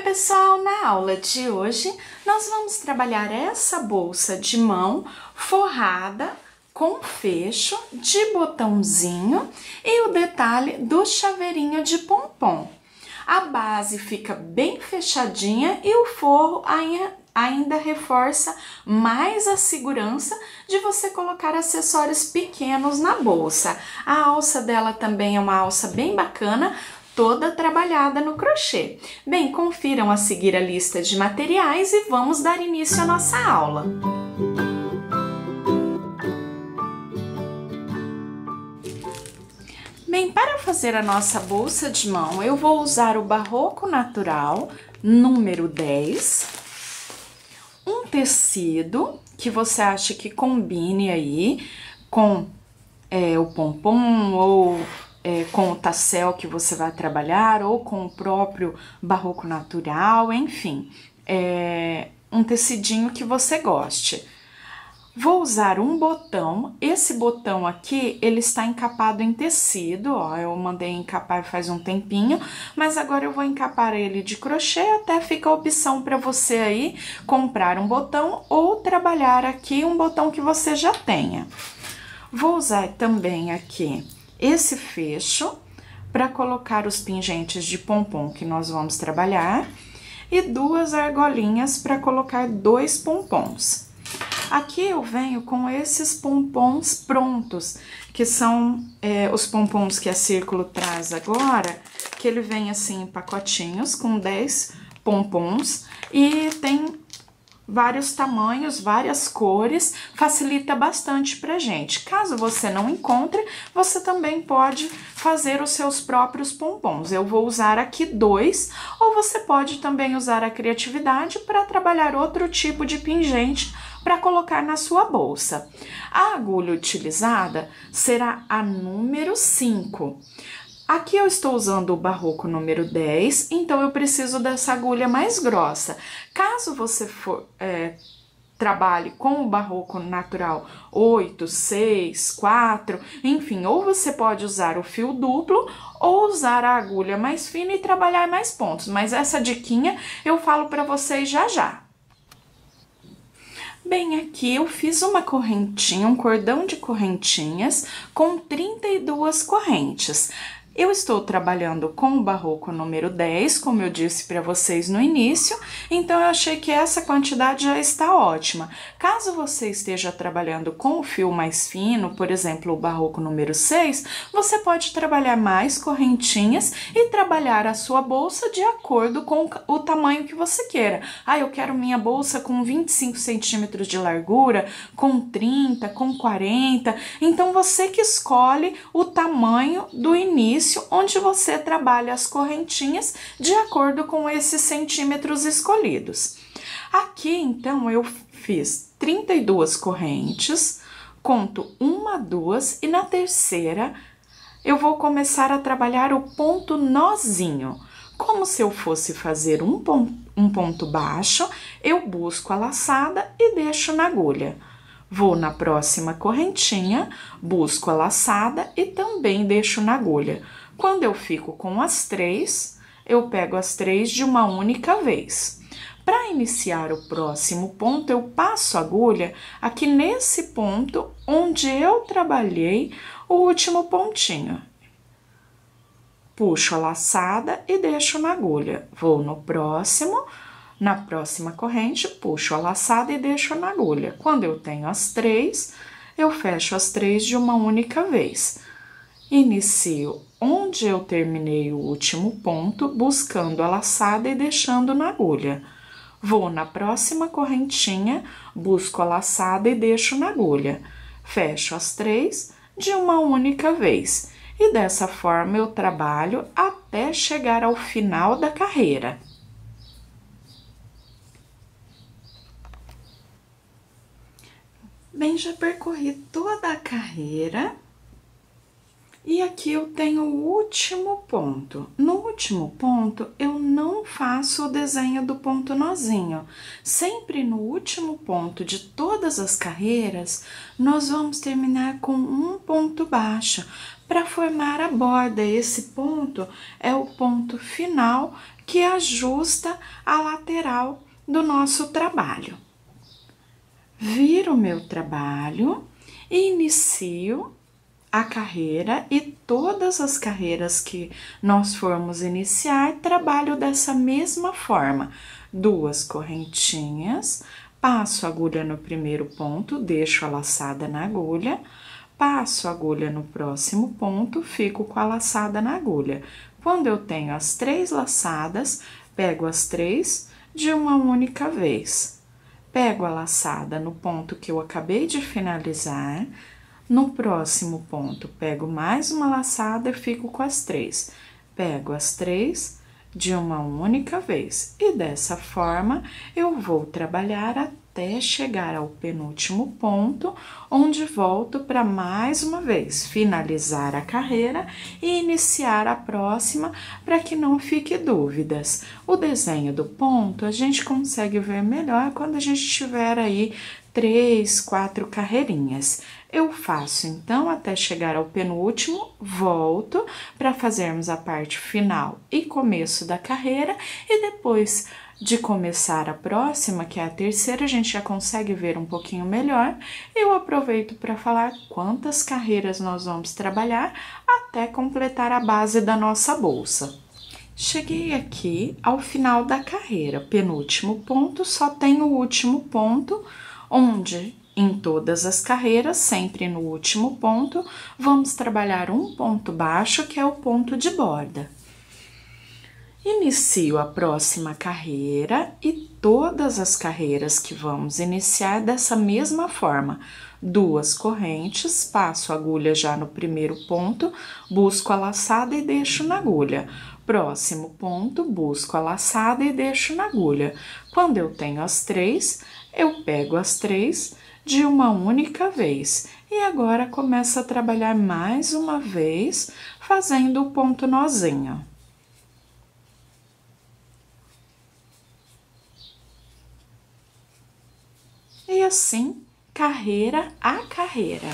pessoal, na aula de hoje nós vamos trabalhar essa bolsa de mão forrada com fecho de botãozinho e o detalhe do chaveirinho de pompom. A base fica bem fechadinha e o forro ainda reforça mais a segurança de você colocar acessórios pequenos na bolsa. A alça dela também é uma alça bem bacana, toda trabalhada no crochê. Bem, confiram a seguir a lista de materiais e vamos dar início à nossa aula. Bem, para fazer a nossa bolsa de mão, eu vou usar o Barroco Natural número 10, um tecido que você acha que combine aí com o pompom ou com o tassel que você vai trabalhar, ou com o próprio Barroco Natural, enfim, um tecidinho que você goste. Vou usar um botão, esse botão aqui, ele está encapado em tecido, ó, eu mandei encapar faz um tempinho, mas agora eu vou encapar ele de crochê, até fica a opção para você aí comprar um botão ou trabalhar aqui um botão que você já tenha. Vou usar também aqui esse fecho para colocar os pingentes de pompom que nós vamos trabalhar e duas argolinhas para colocar dois pompons. Aqui eu venho com esses pompons prontos, que são os pompons que a Círculo traz agora, que ele vem assim em pacotinhos com 10 pompons e tem vários tamanhos, várias cores, facilita bastante pra gente. Caso você não encontre, você também pode fazer os seus próprios pompons. Eu vou usar aqui 2, ou você pode também usar a criatividade para trabalhar outro tipo de pingente para colocar na sua bolsa. A agulha utilizada será a número 5. Aqui eu estou usando o Barroco número 10, então eu preciso dessa agulha mais grossa. Caso você trabalhe com o Barroco Natural 8, 6, 4, enfim, ou você pode usar o fio duplo ou usar a agulha mais fina e trabalhar mais pontos, mas essa diquinha eu falo para vocês já já. Bem, aqui eu fiz uma correntinha, um cordão de correntinhas com 32 correntes. Eu estou trabalhando com o Barroco número 10, como eu disse para vocês no início, então eu achei que essa quantidade já está ótima. Caso você esteja trabalhando com o fio mais fino, por exemplo, o Barroco número 6, você pode trabalhar mais correntinhas e trabalhar a sua bolsa de acordo com o tamanho que você queira. Ah, eu quero minha bolsa com 25 centímetros de largura, com 30, com 40, então você que escolhe o tamanho do início onde você trabalha as correntinhas de acordo com esses centímetros escolhidos. Aqui, então, eu fiz 32 correntes, conto 1, 2 e na terceira eu vou começar a trabalhar o ponto nozinho. Como se eu fosse fazer um ponto baixo, eu busco a laçada e deixo na agulha. Vou na próxima correntinha, busco a laçada e também deixo na agulha. Quando eu fico com as 3, eu pego as 3 de uma única vez. Para iniciar o próximo ponto, eu passo a agulha aqui nesse ponto onde eu trabalhei o último pontinho. Puxo a laçada e deixo na agulha. Vou no próximo. Na próxima corrente, puxo a laçada e deixo na agulha. Quando eu tenho as 3, eu fecho as 3 de uma única vez. Inicio onde eu terminei o último ponto, buscando a laçada e deixando na agulha. Vou na próxima correntinha, busco a laçada e deixo na agulha. Fecho as 3 de uma única vez. E dessa forma eu trabalho até chegar ao final da carreira. Bem, já percorri toda a carreira E aqui eu tenho o último ponto. No último ponto, eu não faço o desenho do ponto nozinho. Sempre no último ponto de todas as carreiras, nós vamos terminar com um ponto baixo para formar a borda. Esse ponto é o ponto final que ajusta a lateral do nosso trabalho. Viro o meu trabalho e inicio a carreira, e todas as carreiras que nós formos iniciar, trabalho dessa mesma forma. 2 correntinhas, passo a agulha no primeiro ponto, deixo a laçada na agulha, passo a agulha no próximo ponto, fico com a laçada na agulha. Quando eu tenho as 3 laçadas, pego as 3 de uma única vez. Pego a laçada no ponto que eu acabei de finalizar. No próximo ponto, pego mais uma laçada e fico com as 3. Pego as 3 de uma única vez. E dessa forma, eu vou trabalhar até chegar ao penúltimo ponto, onde volto para mais uma vez finalizar a carreira e iniciar a próxima, para que não fique dúvidas. O desenho do ponto a gente consegue ver melhor quando a gente tiver aí 3, 4 carreirinhas. Eu faço, então, até chegar ao penúltimo, volto para fazermos a parte final e começo da carreira, e depois de começar a próxima, que é a terceira, a gente já consegue ver um pouquinho melhor. Eu aproveito para falar quantas carreiras nós vamos trabalhar até completar a base da nossa bolsa. Cheguei aqui ao final da carreira, penúltimo ponto, só tem o último ponto, onde em todas as carreiras, sempre no último ponto, vamos trabalhar um ponto baixo, que é o ponto de borda. Inicio a próxima carreira e todas as carreiras que vamos iniciar dessa mesma forma. 2 correntes, passo a agulha já no primeiro ponto, busco a laçada e deixo na agulha. Próximo ponto, busco a laçada e deixo na agulha. Quando eu tenho as 3, eu pego as 3 de uma única vez. E agora começo a trabalhar mais uma vez, fazendo o ponto nozinho. E assim, carreira a carreira.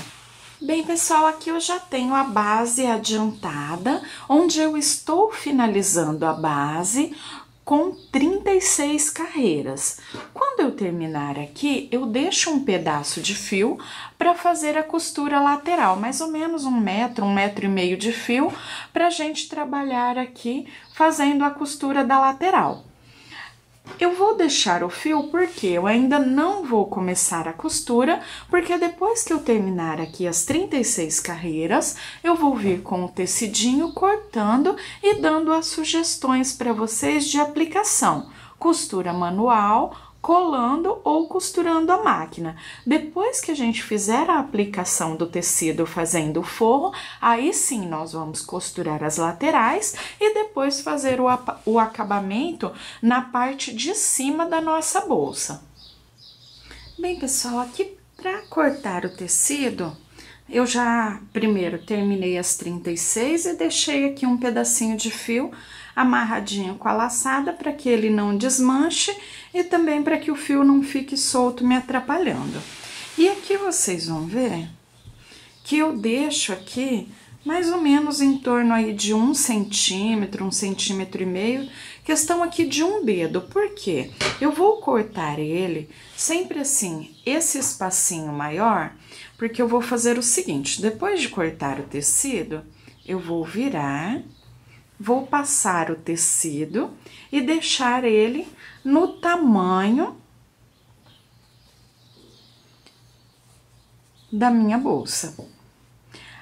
Bem, pessoal, aqui eu já tenho a base adiantada, onde eu estou finalizando a base com 36 carreiras. Quando eu terminar aqui, eu deixo um pedaço de fio para fazer a costura lateral, mais ou menos 1 metro, 1,5 metro de fio, para a gente trabalhar aqui fazendo a costura da lateral. Eu vou deixar o fio porque eu ainda não vou começar a costura, porque depois que eu terminar aqui as 36 carreiras, eu vou vir com o tecidinho cortando e dando as sugestões para vocês de aplicação. Costura manual, colando ou costurando a máquina. Depois que a gente fizer a aplicação do tecido fazendo o forro, aí sim nós vamos costurar as laterais e depois fazer o acabamento na parte de cima da nossa bolsa. Bem, pessoal, aqui para cortar o tecido, eu já primeiro terminei as 36 e deixei aqui um pedacinho de fio amarradinho com a laçada para que ele não desmanche e também para que o fio não fique solto me atrapalhando. E aqui vocês vão ver que eu deixo aqui mais ou menos em torno aí de 1 centímetro, 1,5 centímetros, questão aqui de um dedo. Por quê? Eu vou cortar ele sempre assim, esse espacinho maior, porque eu vou fazer o seguinte: depois de cortar o tecido, eu vou virar, vou passar o tecido e deixar ele no tamanho da minha bolsa.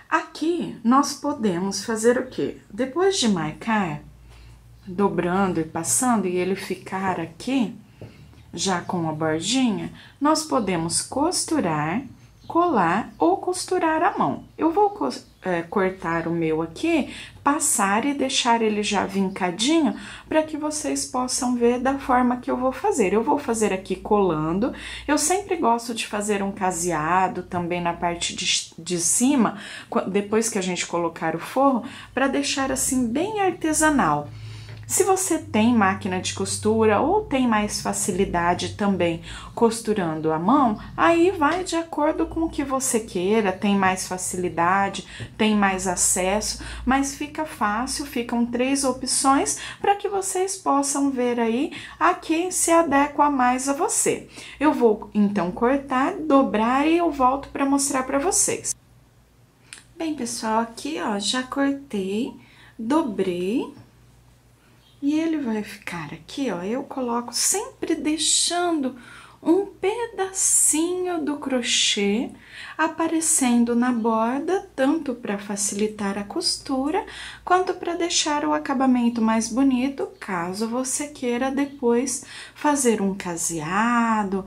Aqui, nós podemos fazer o quê? Depois de marcar, dobrando e passando, e ele ficar aqui, já com a bordinha, nós podemos costurar, colar ou costurar à mão. Eu vou cortar o meu aqui, passar e deixar ele já vincadinho para que vocês possam ver da forma que eu vou fazer. Eu vou fazer aqui colando. Eu sempre gosto de fazer um caseado também na parte de cima, depois que a gente colocar o forro, para deixar assim bem artesanal. Se você tem máquina de costura ou tem mais facilidade também costurando à mão, aí vai de acordo com o que você queira, tem mais facilidade, tem mais acesso, mas fica fácil, ficam 3 opções para que vocês possam ver aí a que se adequa mais a você. Eu vou então cortar, dobrar e eu volto para mostrar para vocês. Bem, pessoal, aqui ó, já cortei, dobrei. E ele vai ficar aqui, ó, eu coloco sempre deixando um pedacinho do crochê aparecendo na borda, tanto para facilitar a costura, quanto para deixar o acabamento mais bonito, caso você queira depois fazer um caseado,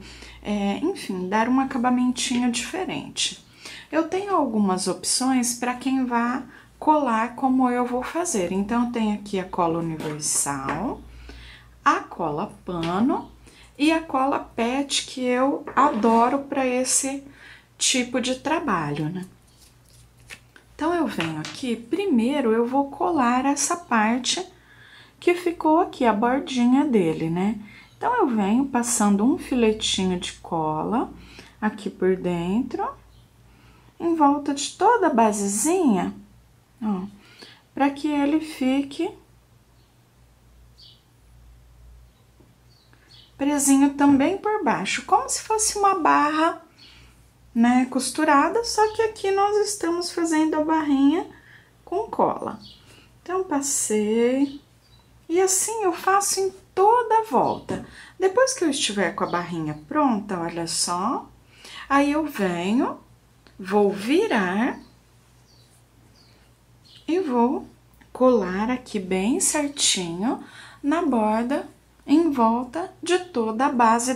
enfim, dar um acabamentinho diferente. Eu tenho algumas opções para quem vá colar como eu vou fazer. Então, eu tenho aqui a cola universal, a cola pano e a cola pet, que eu adoro para esse tipo de trabalho, né? Então, eu venho aqui, primeiro eu vou colar essa parte que ficou aqui, a bordinha dele, né? Então, eu venho passando um filetinho de cola aqui por dentro, em volta de toda a basezinha, ó, para que ele fique presinho também por baixo, como se fosse uma barra, né, costurada, só que aqui nós estamos fazendo a barrinha com cola. Então, passei, e assim eu faço em toda a volta. Depois que eu estiver com a barrinha pronta, olha só, aí eu venho, vou virar e vou colar aqui bem certinho na borda, em volta de toda a base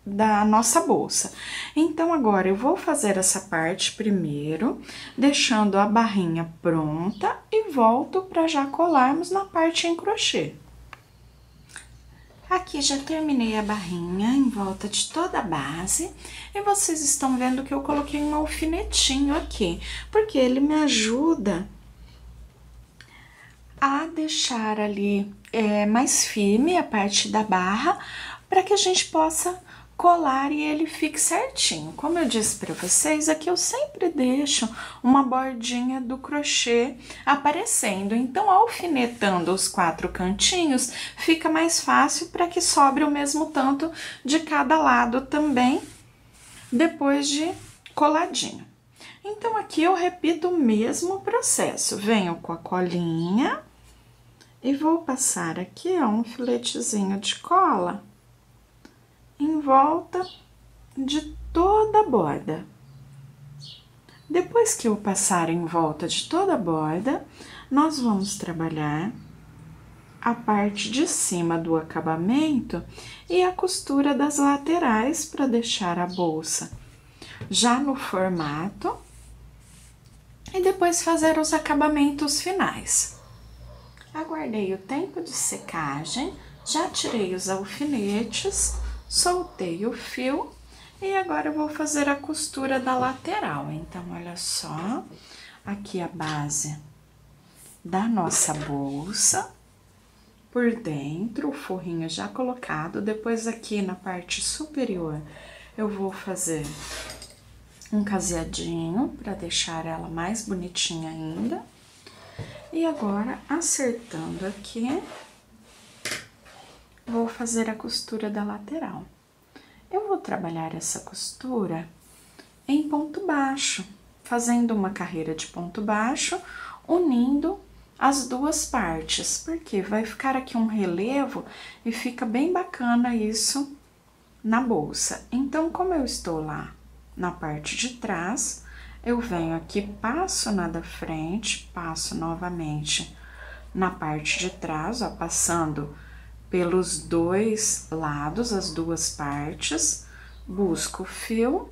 da nossa bolsa. Então, agora eu vou fazer essa parte primeiro, deixando a barrinha pronta e volto para já colarmos na parte em crochê. Aqui já terminei a barrinha em volta de toda a base e vocês estão vendo que eu coloquei um alfinetinho aqui, porque ele me ajuda a deixar ali mais firme a parte da barra, para que a gente possa colar e ele fique certinho. Como eu disse para vocês, aqui eu sempre deixo uma bordinha do crochê aparecendo, então alfinetando os 4 cantinhos fica mais fácil para que sobre o mesmo tanto de cada lado também, depois de coladinho. Então, aqui eu repito o mesmo processo, venho com a colinha e vou passar aqui, ó, um filetezinho de cola em volta de toda a borda. Depois que eu passar em volta de toda a borda, nós vamos trabalhar a parte de cima do acabamento e a costura das laterais para deixar a bolsa já no formato e depois fazer os acabamentos finais. Aguardei o tempo de secagem, já tirei os alfinetes, soltei o fio e agora eu vou fazer a costura da lateral. Então, olha só, aqui a base da nossa bolsa, por dentro, o forrinho já colocado. Depois aqui na parte superior eu vou fazer um caseadinho para deixar ela mais bonitinha ainda. E agora, acertando aqui, vou fazer a costura da lateral. Eu vou trabalhar essa costura em ponto baixo, fazendo uma carreira de ponto baixo, unindo as duas partes, porque vai ficar aqui um relevo e fica bem bacana isso na bolsa. Então, como eu estou lá na parte de trás, eu venho aqui, passo na da frente, passo novamente na parte de trás, ó, passando pelos dois lados, as duas partes, busco o fio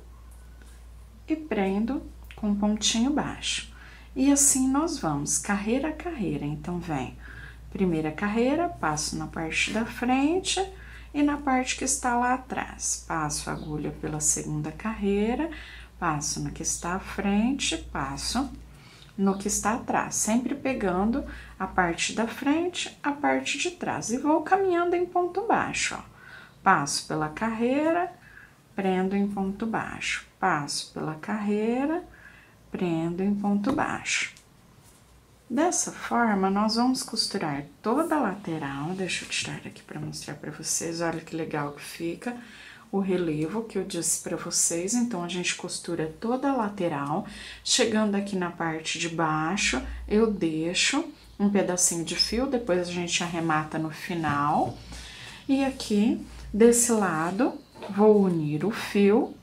e prendo com pontinho baixo. E assim nós vamos, carreira a carreira. Então, vem primeira carreira, passo na parte da frente e na parte que está lá atrás. Passo a agulha pela segunda carreira, passo no que está à frente, passo no que está atrás, sempre pegando a parte da frente, a parte de trás. E vou caminhando em ponto baixo, ó. Passo pela carreira, prendo em ponto baixo. Passo pela carreira, prendo em ponto baixo. Dessa forma, nós vamos costurar toda a lateral. Deixa eu tirar aqui para mostrar para vocês. Olha que legal que fica o relevo que eu disse para vocês. Então, a gente costura toda a lateral. Chegando aqui na parte de baixo, eu deixo um pedacinho de fio, depois a gente arremata no final. E aqui, desse lado, vou unir o fio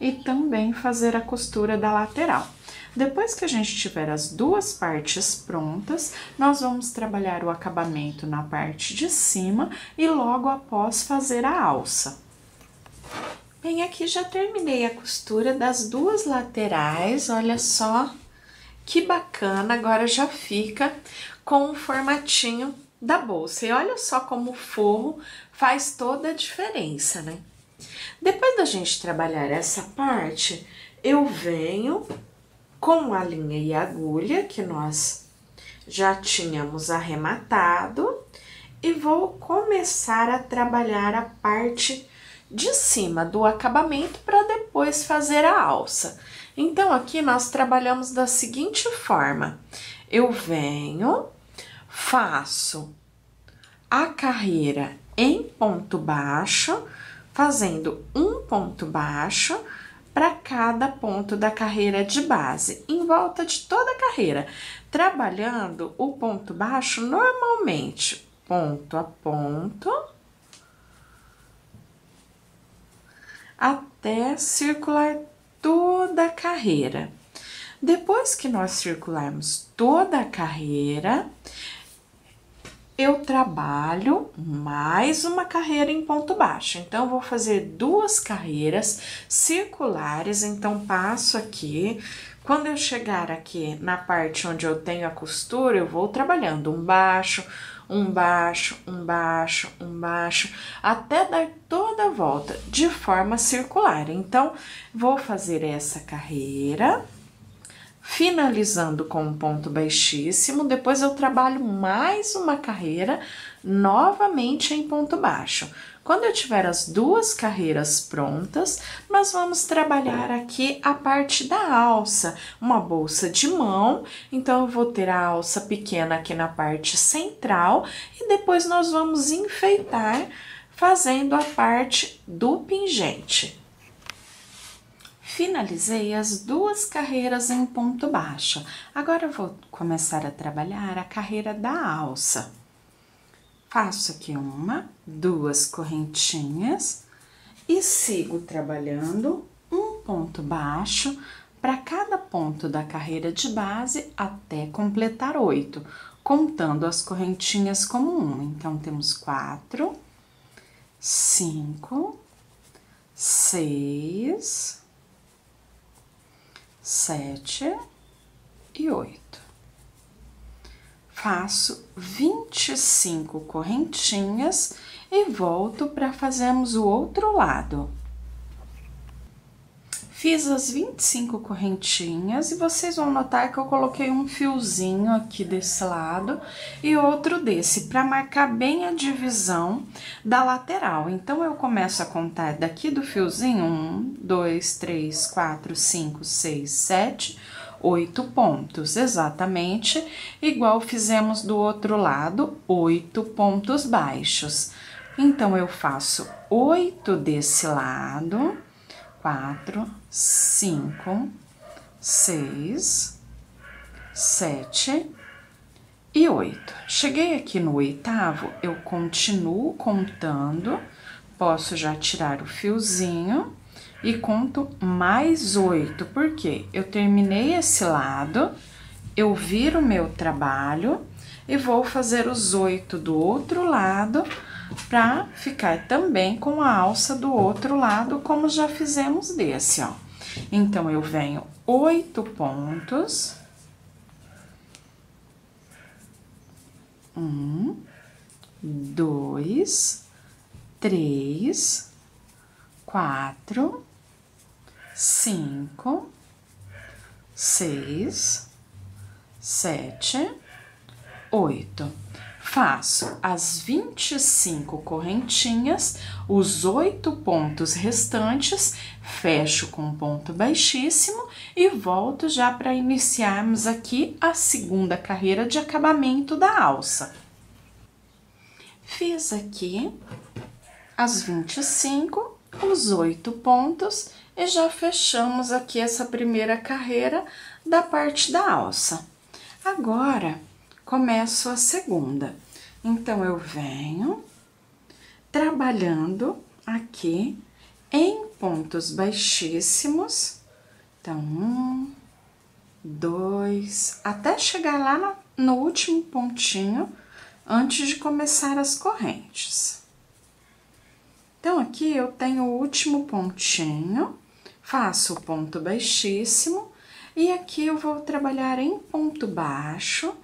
e também fazer a costura da lateral. Depois que a gente tiver as duas partes prontas, nós vamos trabalhar o acabamento na parte de cima e logo após fazer a alça. Bem, aqui já terminei a costura das duas laterais, olha só que bacana, agora já fica com o formatinho da bolsa. E olha só como o forro faz toda a diferença, né? Depois da gente trabalhar essa parte, eu venho com a linha e a agulha que nós já tínhamos arrematado e vou começar a trabalhar a parte de cima do acabamento para depois fazer a alça. Então, aqui nós trabalhamos da seguinte forma: eu venho, faço a carreira em ponto baixo, fazendo um ponto baixo para cada ponto da carreira de base, em volta de toda a carreira, trabalhando o ponto baixo normalmente, ponto a ponto, até circular toda a carreira. Depois que nós circularmos toda a carreira, eu trabalho mais uma carreira em ponto baixo. Então, eu vou fazer duas carreiras circulares, então passo aqui. Quando eu chegar aqui na parte onde eu tenho a costura, eu vou trabalhando um baixo, um baixo, um baixo, um baixo, até dar toda a volta de forma circular. Então, vou fazer essa carreira, finalizando com um ponto baixíssimo, depois eu trabalho mais uma carreira novamente em ponto baixo. Quando eu tiver as duas carreiras prontas, nós vamos trabalhar aqui a parte da alça, uma bolsa de mão, então eu vou ter a alça pequena aqui na parte central e depois nós vamos enfeitar fazendo a parte do pingente. Finalizei as duas carreiras em ponto baixo. Agora eu vou começar a trabalhar a carreira da alça. Faço aqui uma, duas correntinhas e sigo trabalhando um ponto baixo para cada ponto da carreira de base até completar 8, contando as correntinhas como uma. Então, temos 4, 5, 6... 7 e 8. Faço 25 correntinhas e volto para fazermos o outro lado. Fiz as 25 correntinhas e vocês vão notar que eu coloquei um fiozinho aqui desse lado e outro desse, para marcar bem a divisão da lateral. Então, eu começo a contar daqui do fiozinho, 1, 2, 3, 4, 5, 6, 7, 8 pontos, exatamente igual fizemos do outro lado, 8 pontos baixos. Então, eu faço 8 desse lado, 4, 5, 6, 7 e 8. Cheguei aqui no oitavo, eu continuo contando, posso já tirar o fiozinho e conto mais 8, porque eu terminei esse lado, eu viro o meu trabalho e vou fazer os 8 do outro lado, para ficar também com a alça do outro lado, como já fizemos desse, ó. Então, eu venho 8 pontos, 1, 2, 3, 4, 5, 6, 7, 8. Faço as 25 correntinhas, os 8 pontos restantes, fecho com ponto baixíssimo e volto já para iniciarmos aqui a segunda carreira de acabamento da alça. Fiz aqui as 25, os 8 pontos e já fechamos aqui essa primeira carreira da parte da alça. Agora, começo a segunda. Então, eu venho trabalhando aqui em pontos baixíssimos. Então, 1, 2, até chegar lá no último pontinho, antes de começar as correntes. Então, aqui eu tenho o último pontinho, faço o ponto baixíssimo, e aqui eu vou trabalhar em ponto baixo,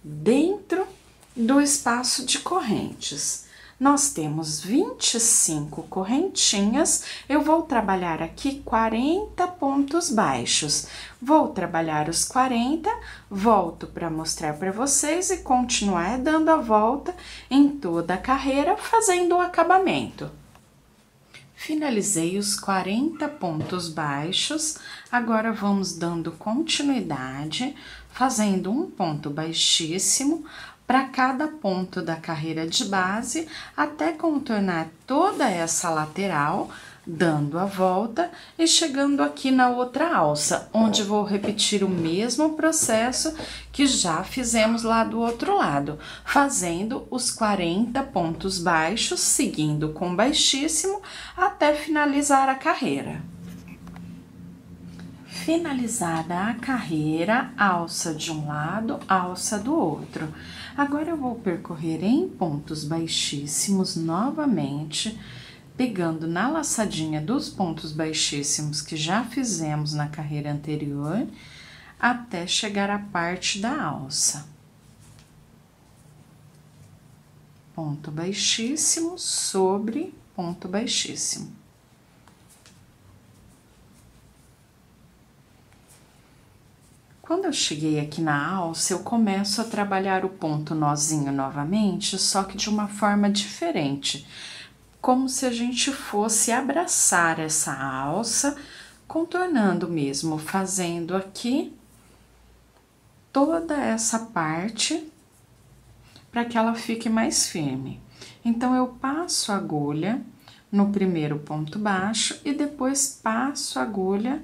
dentro do espaço de correntes. Nós temos 25 correntinhas, eu vou trabalhar aqui 40 pontos baixos. Vou trabalhar os 40, volto para mostrar para vocês e continuar dando a volta em toda a carreira, fazendo o acabamento. Finalizei os 40 pontos baixos, agora vamos dando continuidade, fazendo um ponto baixíssimo para cada ponto da carreira de base, até contornar toda essa lateral, dando a volta e chegando aqui na outra alça, onde vou repetir o mesmo processo que já fizemos lá do outro lado, fazendo os 40 pontos baixos, seguindo com baixíssimo, até finalizar a carreira. Finalizada a carreira, alça de um lado, alça do outro. Agora, eu vou percorrer em pontos baixíssimos novamente, pegando na laçadinha dos pontos baixíssimos que já fizemos na carreira anterior, até chegar à parte da alça. Ponto baixíssimo sobre ponto baixíssimo. Quando eu cheguei aqui na alça, eu começo a trabalhar o ponto nozinho novamente, só que de uma forma diferente, como se a gente fosse abraçar essa alça, contornando mesmo, fazendo aqui toda essa parte para que ela fique mais firme. Então, eu passo a agulha no primeiro ponto baixo e depois passo a agulha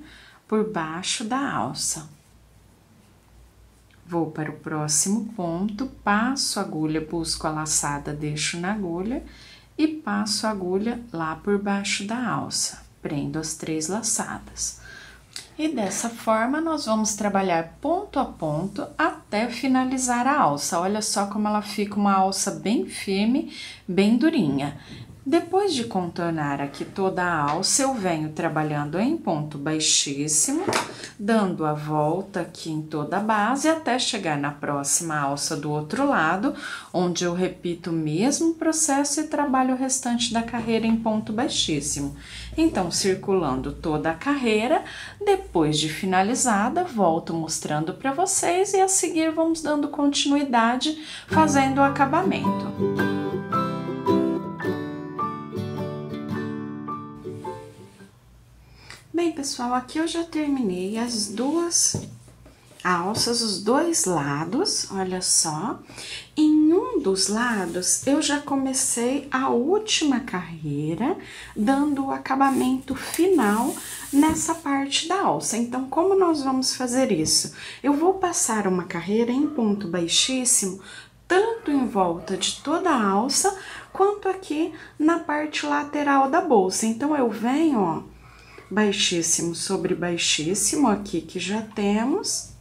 por baixo da alça. Vou para o próximo ponto, passo a agulha, busco a laçada, deixo na agulha e passo a agulha lá por baixo da alça, prendo as 3 laçadas. E dessa forma, nós vamos trabalhar ponto a ponto até finalizar a alça. Olha só como ela fica uma alça bem firme, bem durinha. Depois de contornar aqui toda a alça, eu venho trabalhando em ponto baixíssimo, dando a volta aqui em toda a base, até chegar na próxima alça do outro lado, onde eu repito o mesmo processo e trabalho o restante da carreira em ponto baixíssimo. Então, circulando toda a carreira, depois de finalizada, volto mostrando para vocês e a seguir vamos dando continuidade, fazendo o acabamento. Bem, pessoal, aqui eu já terminei as 2 alças, os 2 lados, olha só. Em um dos lados, eu já comecei a última carreira, dando o acabamento final nessa parte da alça. Então, como nós vamos fazer isso? Eu vou passar uma carreira em ponto baixíssimo, tanto em volta de toda a alça, quanto aqui na parte lateral da bolsa. Então, eu venho, ó, baixíssimo sobre baixíssimo, aqui que já temos,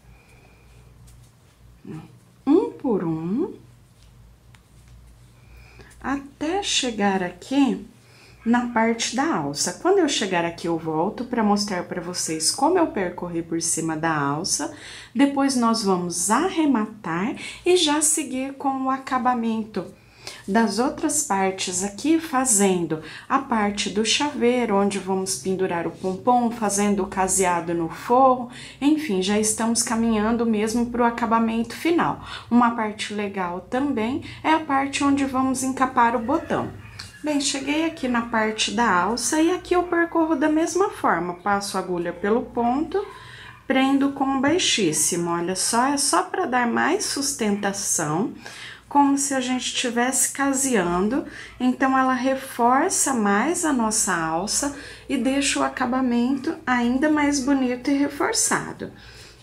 um por um, até chegar aqui na parte da alça. Quando eu chegar aqui, eu volto para mostrar para vocês como eu percorri por cima da alça. Depois nós vamos arrematar e já seguir com o acabamento das outras partes aqui, fazendo a parte do chaveiro, onde vamos pendurar o pompom, fazendo o caseado no forro, enfim, já estamos caminhando mesmo para o acabamento final. Uma parte legal também é a parte onde vamos encapar o botão. Bem, cheguei aqui na parte da alça e aqui eu percorro da mesma forma, passo a agulha pelo ponto, prendo com baixíssimo, olha só, é só para dar mais sustentação, como se a gente estivesse caseando, então ela reforça mais a nossa alça e deixa o acabamento ainda mais bonito e reforçado.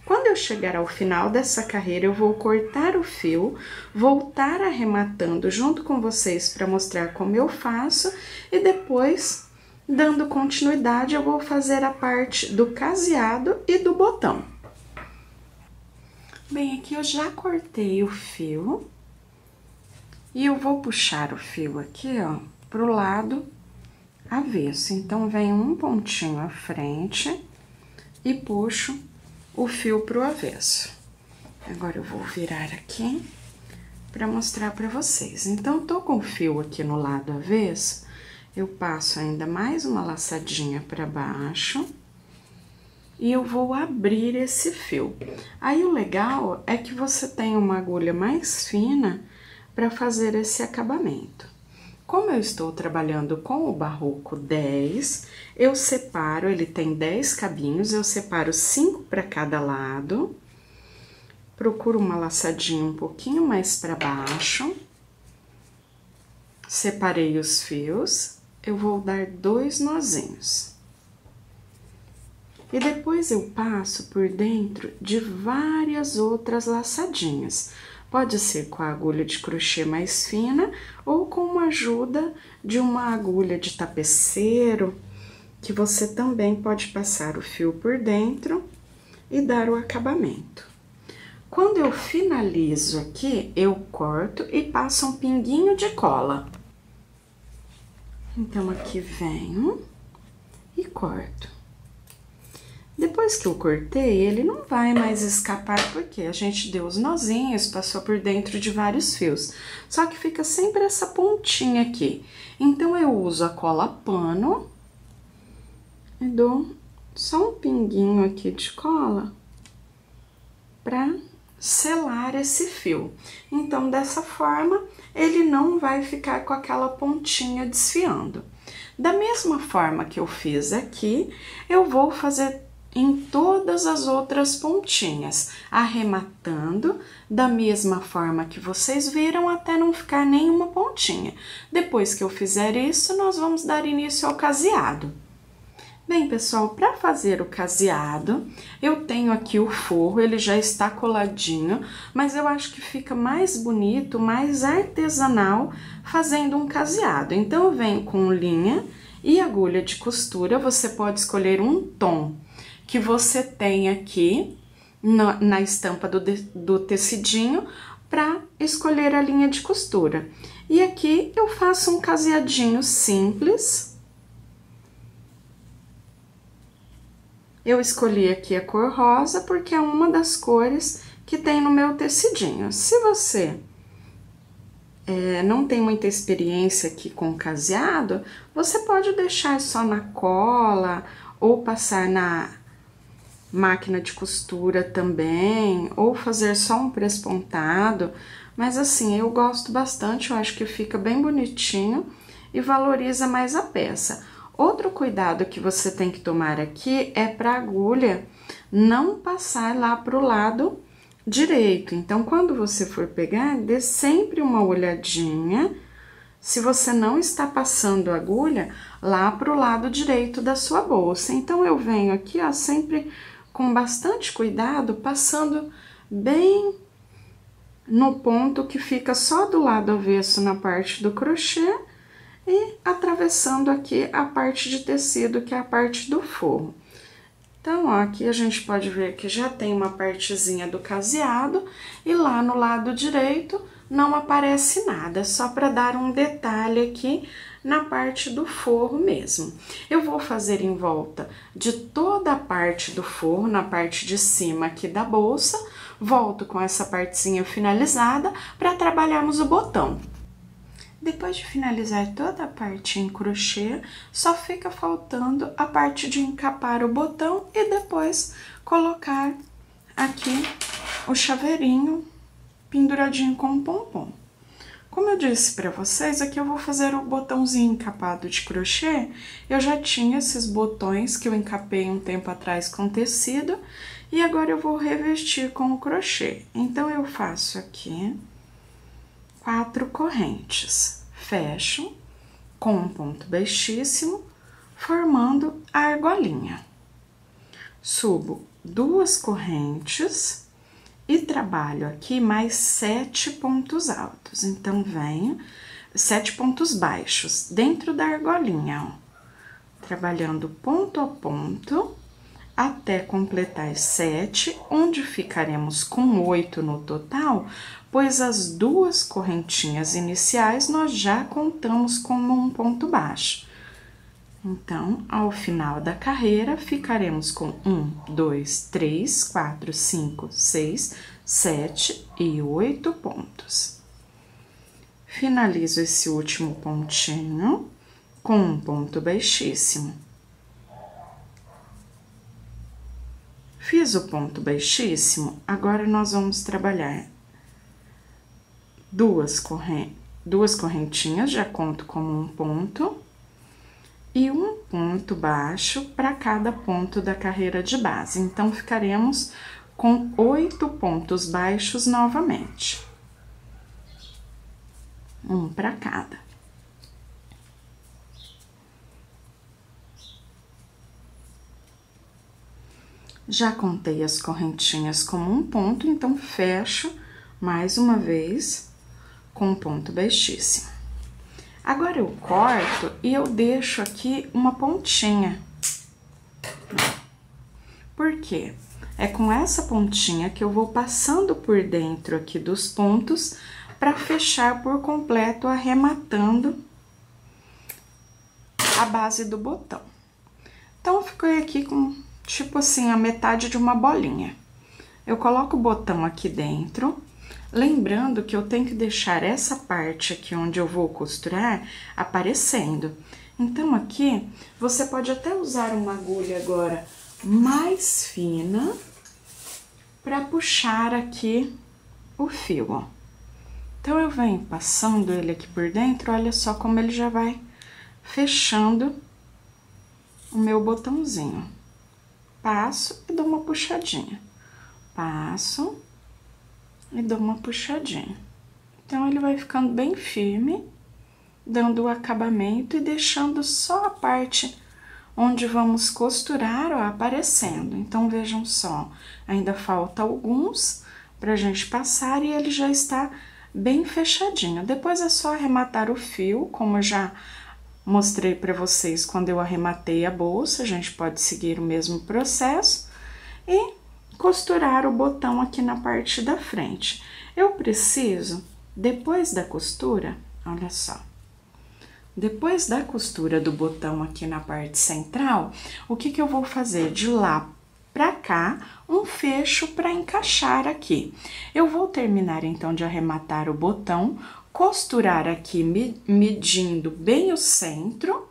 Quando eu chegar ao final dessa carreira, eu vou cortar o fio, voltar arrematando junto com vocês para mostrar como eu faço e depois, dando continuidade, eu vou fazer a parte do caseado e do botão. Bem, aqui eu já cortei o fio e eu vou puxar o fio aqui, ó, pro lado avesso. Então, vem um pontinho à frente e puxo o fio pro avesso. Agora eu vou virar aqui para mostrar para vocês. Então, tô com o fio aqui no lado avesso, eu passo ainda mais uma laçadinha para baixo e eu vou abrir esse fio. Aí, o legal é que você tem uma agulha mais fina para fazer esse acabamento. Como eu estou trabalhando com o Barroco 10, eu separo, ele tem 10 cabinhos, eu separo 5 para cada lado, procuro uma laçadinha um pouquinho mais para baixo, separei os fios, eu vou dar 2 nozinhos. E depois eu passo por dentro de várias outras laçadinhas. Pode ser com a agulha de crochê mais fina ou com a ajuda de uma agulha de tapeceiro, que você também pode passar o fio por dentro e dar o acabamento. Quando eu finalizo aqui, eu corto e passo um pinguinho de cola. Então, aqui venho e corto. Depois que eu cortei, ele não vai mais escapar, porque a gente deu os nozinhos, passou por dentro de vários fios. Só que fica sempre essa pontinha aqui. Então, eu uso a cola pano e dou só um pinguinho aqui de cola para selar esse fio. Então, dessa forma, ele não vai ficar com aquela pontinha desfiando. Da mesma forma que eu fiz aqui, eu vou fazer em todas as outras pontinhas, arrematando da mesma forma que vocês viram, até não ficar nenhuma pontinha. Depois que eu fizer isso, nós vamos dar início ao caseado. Bem, pessoal, para fazer o caseado, eu tenho aqui o forro, ele já está coladinho, mas eu acho que fica mais bonito, mais artesanal, fazendo um caseado. Então, eu venho com linha e agulha de costura, você pode escolher um tom que você tem aqui na estampa do tecidinho para escolher a linha de costura. E aqui eu faço um caseadinho simples. Eu escolhi aqui a cor rosa porque é uma das cores que tem no meu tecidinho. Se você não tem muita experiência aqui com caseado, você pode deixar só na cola ou passar na máquina de costura também, ou fazer só um prespontado, mas assim, eu gosto bastante, eu acho que fica bem bonitinho e valoriza mais a peça. Outro cuidado que você tem que tomar aqui é para a agulha não passar lá pro lado direito. Então, quando você for pegar, dê sempre uma olhadinha se você não está passando a agulha lá pro lado direito da sua bolsa. Então, eu venho aqui, ó, sempre com bastante cuidado, passando bem no ponto que fica só do lado avesso na parte do crochê e atravessando aqui a parte de tecido, que é a parte do forro. Então, ó, aqui a gente pode ver que já tem uma partezinha do caseado e lá no lado direito não aparece nada, só para dar um detalhe aqui na parte do forro mesmo. Eu vou fazer em volta de toda a parte do forro, na parte de cima aqui da bolsa, volto com essa partezinha finalizada para trabalharmos o botão. Depois de finalizar toda a parte em crochê, só fica faltando a parte de encapar o botão e depois colocar aqui o chaveirinho penduradinho com um pompom. Como eu disse para vocês, aqui eu vou fazer o botãozinho encapado de crochê. Eu já tinha esses botões que eu encapei um tempo atrás com tecido e agora eu vou revestir com o crochê. Então, eu faço aqui 4 correntes, fecho com um ponto baixíssimo, formando a argolinha. Subo 2 correntes e trabalho aqui mais 7 pontos altos. Então, venho 7 pontos baixos dentro da argolinha, ó, trabalhando ponto a ponto até completar 7, onde ficaremos com 8 no total, pois as 2 correntinhas iniciais nós já contamos como um ponto baixo. Então, ao final da carreira, ficaremos com 1, 2, 3, 4, 5, 6, 7 e 8 pontos. Finalizo esse último pontinho com um ponto baixíssimo. Fiz o ponto baixíssimo, agora nós vamos trabalhar 2 correntinhas, já conto como um ponto, e um ponto baixo para cada ponto da carreira de base. Então, ficaremos com 8 pontos baixos novamente. Um para cada. Já contei as correntinhas como um ponto, então, fecho mais uma vez com um ponto baixíssimo. Agora, eu corto e eu deixo aqui uma pontinha. Por quê? É com essa pontinha que eu vou passando por dentro aqui dos pontos para fechar por completo, arrematando a base do botão. Então, ficou aqui com, tipo assim, a metade de uma bolinha. Eu coloco o botão aqui dentro. Lembrando que eu tenho que deixar essa parte aqui onde eu vou costurar aparecendo. Então, aqui, você pode até usar uma agulha agora mais fina para puxar aqui o fio, ó. Então, eu venho passando ele aqui por dentro, olha só como ele já vai fechando o meu botãozinho. Passo e dou uma puxadinha. Passo e dou uma puxadinha. Então, ele vai ficando bem firme, dando o acabamento e deixando só a parte onde vamos costurar, ó, aparecendo. Então, vejam só, ainda falta alguns pra gente passar e ele já está bem fechadinho. Depois é só arrematar o fio, como eu já mostrei pra vocês quando eu arrematei a bolsa, a gente pode seguir o mesmo processo e costurar o botão aqui na parte da frente. Eu preciso, depois da costura, olha só, depois da costura do botão aqui na parte central, o que que eu vou fazer? De lá pra cá, um fecho para encaixar aqui. Eu vou terminar, então, de arrematar o botão, costurar aqui, medindo bem o centro.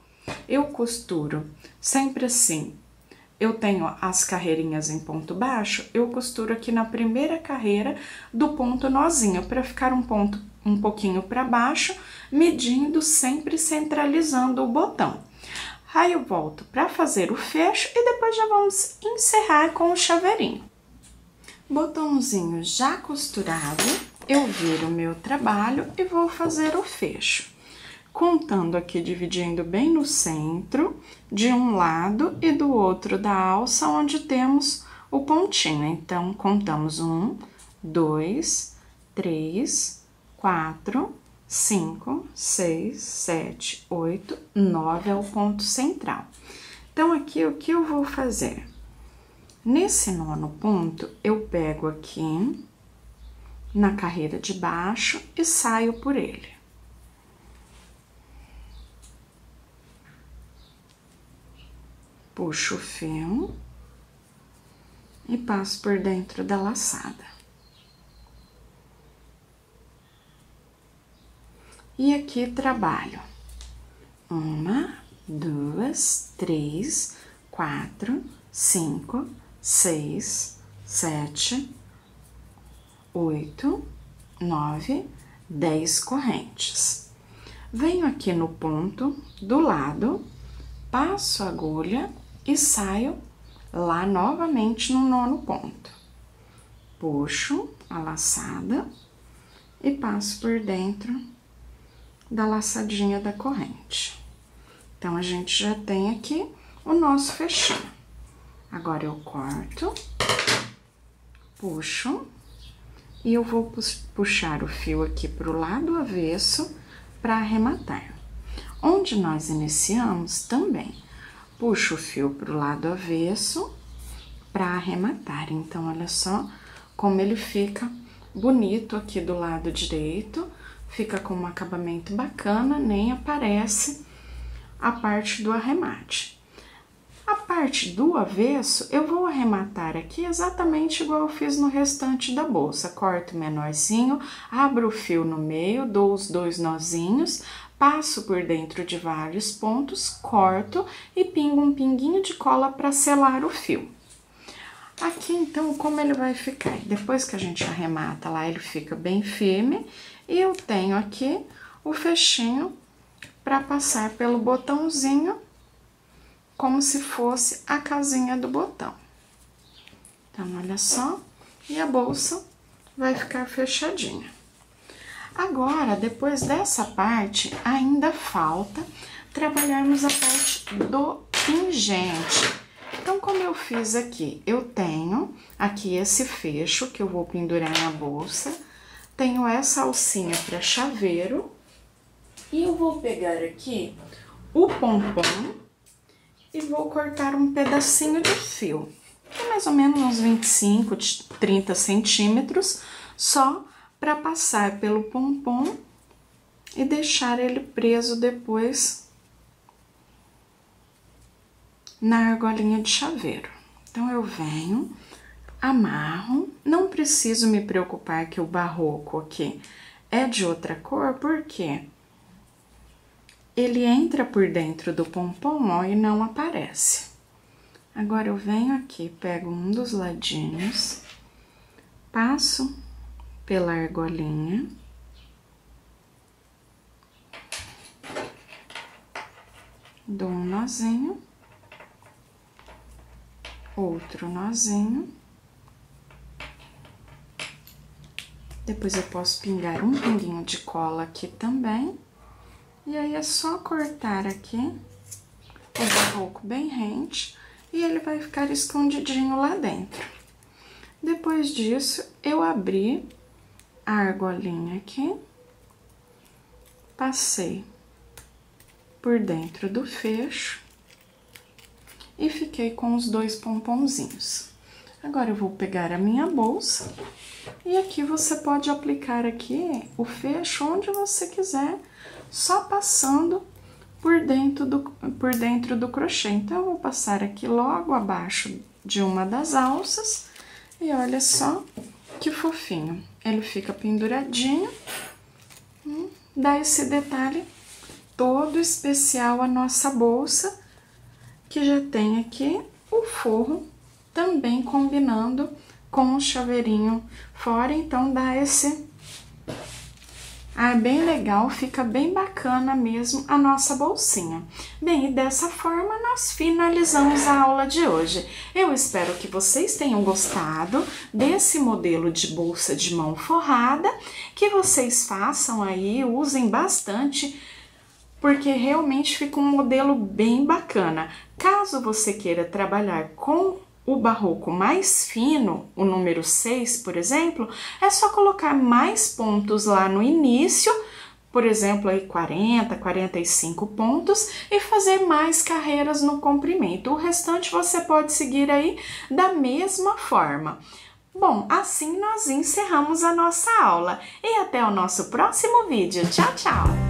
Eu costuro sempre assim. Eu tenho as carreirinhas em ponto baixo, eu costuro aqui na primeira carreira do ponto nozinho, para ficar um pouquinho para baixo, medindo, sempre centralizando o botão. Aí, eu volto para fazer o fecho e depois já vamos encerrar com o chaveirinho. Botãozinho já costurado, eu viro o meu trabalho e vou fazer o fecho. Contando aqui, dividindo bem no centro, de um lado e do outro da alça, onde temos o pontinho. Então, contamos 1, 2, 3, 4, 5, 6, 7, 8, 9 é o ponto central. Então, aqui, o que eu vou fazer? Nesse 9º ponto, eu pego aqui na carreira de baixo e saio por ele. puxo o fio e passo por dentro da laçada. E aqui trabalho 1, 2, 3, 4, 5, 6, 7, 8, 9, 10 correntes. Venho aqui no ponto do lado, passo a agulha e saio lá novamente no 9º ponto. Puxo a laçada e passo por dentro da laçadinha da corrente. Então, a gente já tem aqui o nosso fechinho. Agora, eu corto, puxo, e eu vou puxar o fio aqui pro lado avesso para arrematar. Onde nós iniciamos, também puxo o fio pro lado avesso para arrematar. Então, olha só como ele fica bonito aqui do lado direito, fica com um acabamento bacana, nem aparece a parte do arremate. A parte do avesso, eu vou arrematar aqui exatamente igual eu fiz no restante da bolsa. Corto menorzinho, abro o fio no meio, dou os 2 nozinhos, passo por dentro de vários pontos, corto e pingo um pinguinho de cola para selar o fio. Aqui, então, como ele vai ficar? Depois que a gente arremata lá, ele fica bem firme. E eu tenho aqui o fechinho para passar pelo botãozinho, como se fosse a casinha do botão. Então, olha só, e a bolsa vai ficar fechadinha. Agora, depois dessa parte, ainda falta trabalharmos a parte do pingente. Então, como eu fiz aqui, eu tenho aqui esse fecho que eu vou pendurar na bolsa, tenho essa alcinha para chaveiro, e eu vou pegar aqui o pompom e vou cortar um pedacinho de fio, que é mais ou menos uns 25, 30 centímetros, só para passar pelo pompom e deixar ele preso depois na argolinha de chaveiro. Então, eu venho, amarro, não preciso me preocupar que o barroco aqui é de outra cor, porque ele entra por dentro do pompom, ó, e não aparece. Agora, eu venho aqui, pego um dos ladinhos, passo pela argolinha, dou um nozinho, outro nozinho, depois eu posso pingar um pinguinho de cola aqui também, e aí é só cortar aqui o barroco bem rente e ele vai ficar escondidinho lá dentro. Depois disso, eu abri a argolinha aqui, passei por dentro do fecho e fiquei com os 2 pomponzinhos. Agora, eu vou pegar a minha bolsa e aqui você pode aplicar aqui o fecho onde você quiser, só passando por dentro do crochê. Então, eu vou passar aqui logo abaixo de uma das alças e olha só que fofinho. Ele fica penduradinho, dá esse detalhe todo especial à nossa bolsa, que já tem aqui o forro também combinando com o chaveirinho fora, então dá esse ar bem legal, fica bem bacana mesmo a nossa bolsinha. Bem, e dessa forma nós finalizamos a aula de hoje. Eu espero que vocês tenham gostado desse modelo de bolsa de mão forrada, que vocês façam aí, usem bastante, porque realmente fica um modelo bem bacana. Caso você queira trabalhar com o barroco mais fino, o número 6, por exemplo, é só colocar mais pontos lá no início, por exemplo, aí 40, 45 pontos, e fazer mais carreiras no comprimento. O restante você pode seguir aí da mesma forma. Bom, assim nós encerramos a nossa aula. E até o nosso próximo vídeo. Tchau, tchau!